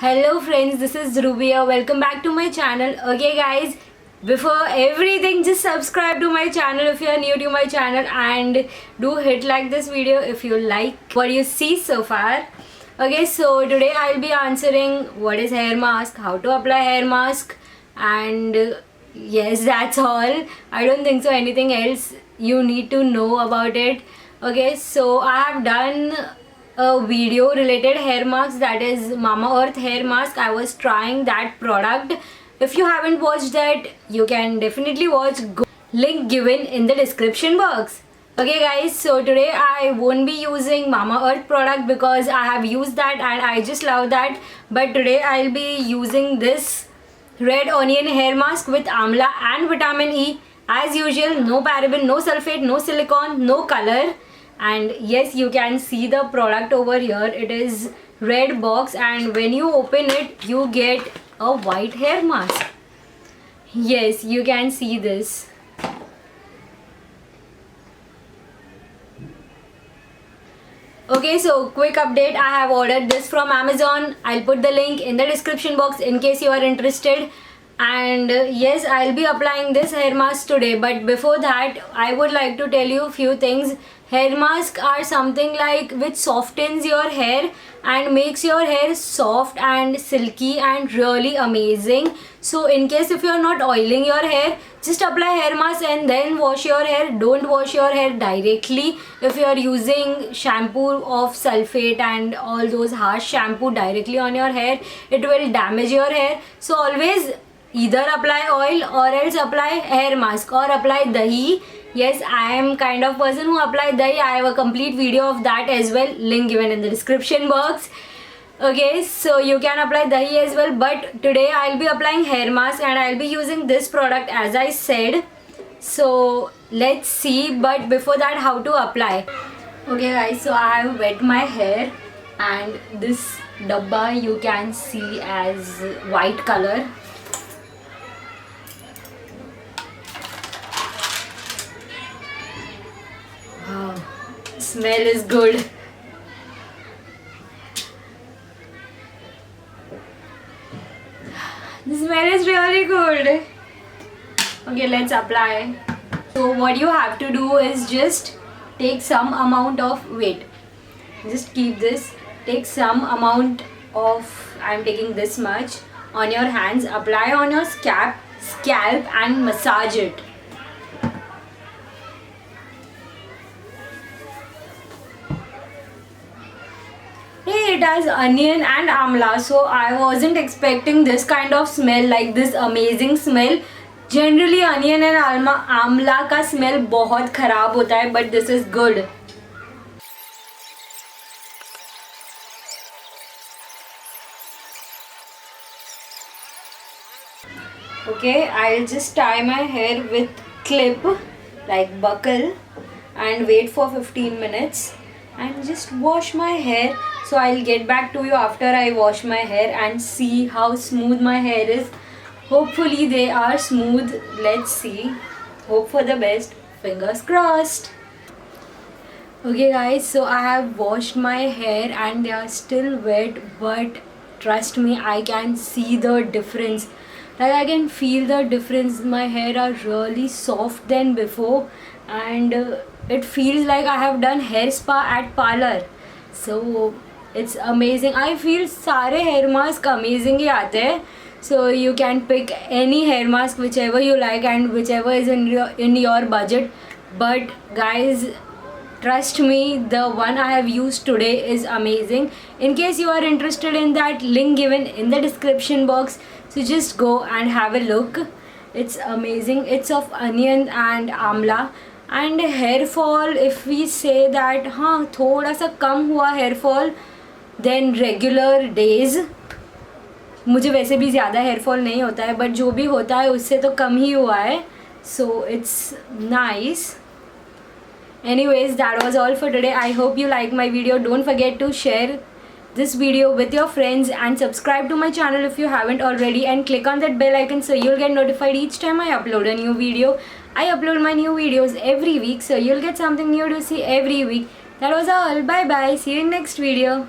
Hello friends, this is Dhruvi Shah. Welcome back to my channel. Okay guys, before everything just subscribe to my channel if you are new to my channel and do hit like this video if you like what you see so far. Okay, so today I'll be answering what is hair mask, how to apply hair mask, and yes, that's all. I don't think so anything else you need to know about it. Okay, so I have done a video related hair mask, that is Mamaearth hair mask. I was trying that product. If you haven't watched that, you can definitely watch. Link given in the description box. Okay guys, so today I won't be using Mamaearth product because I have used that and I just love that. But today I'll be using this red onion hair mask with amla and vitamin E. As usual, no paraben, no sulfate, no silicone, no color. And yes, you can see the product over here. It is red box, and when you open it you get a white hair mask. Yes, you can see this. Okay, so quick update, I have ordered this from Amazon. I'll put the link in the description box in case you are interested. And yes, I'll be applying this hair mask today, but before that I would like to tell you a few things. Hair masks are something like which softens your hair and makes your hair soft and silky and really amazing. So in case if you are not oiling your hair, just apply hair mask and then wash your hair. Don't wash your hair directly. If you are using shampoo of sulfate and all those harsh shampoo directly on your hair, it will damage your hair. So always either apply oil or else apply hair mask or apply dahi. Yes, I am kind of person who apply dahi. I have a complete video of that as well, link given in the description box. Okay, so you can apply dahi as well, but today I'll be applying hair mask and I'll be using this product as I said. So let's see, but before that, how to apply. Okay guys, so I have wet my hair and this dabba you can see as white color. Wow, smell is good. The smell is really good. Okay, let's apply. So what you have to do is just take some amount of weight. Just keep this. Take some amount of, I'm taking this much, on your hands. Apply on your scalp and massage it. Hey, it has onion and amla, so I wasn't expecting this kind of smell, like this amazing smell. Generally onion and amla का smell बहुत खराब होता है, but this is good. Okay, I'll just tie my hair with clip like buckle and wait for 15 minutes and just wash my hair. So I'll get back to you after I wash my hair and see how smooth my hair is. Hopefully they are smooth. Let's see. Hope for the best. Fingers crossed. Okay guys, so I have washed my hair and they are still wet, but trust me, I can see the difference. Like I can feel the difference. My hair are really soft than before, and it feels like I have done hair spa at parlor. So it's amazing. I feel सारे hair mask amazing ही आते हैं. So you can pick any hair mask whichever you like and whichever is in your budget. But guys, trust me, the one I have used today is amazing. In case you are interested in that, link given in the description box. So just go and have a look. It's amazing. It's of onion and amla. And hair fall, if we say that हाँ थोड़ा सा कम हुआ hair fall than regular days. मुझे वैसे भी ज़्यादा hair fall नहीं होता है, बट जो भी होता है उससे तो कम ही हुआ है. So it's nice. Anyways, that was all for today. I hope you like my video. Don't forget to share this video with your friends and subscribe to my channel if you haven't already, and click on that bell icon so you'll get notified each time I upload a new video. I upload my new videos every week, so you'll get something new to see every week. That was all. Bye bye. See you in next video.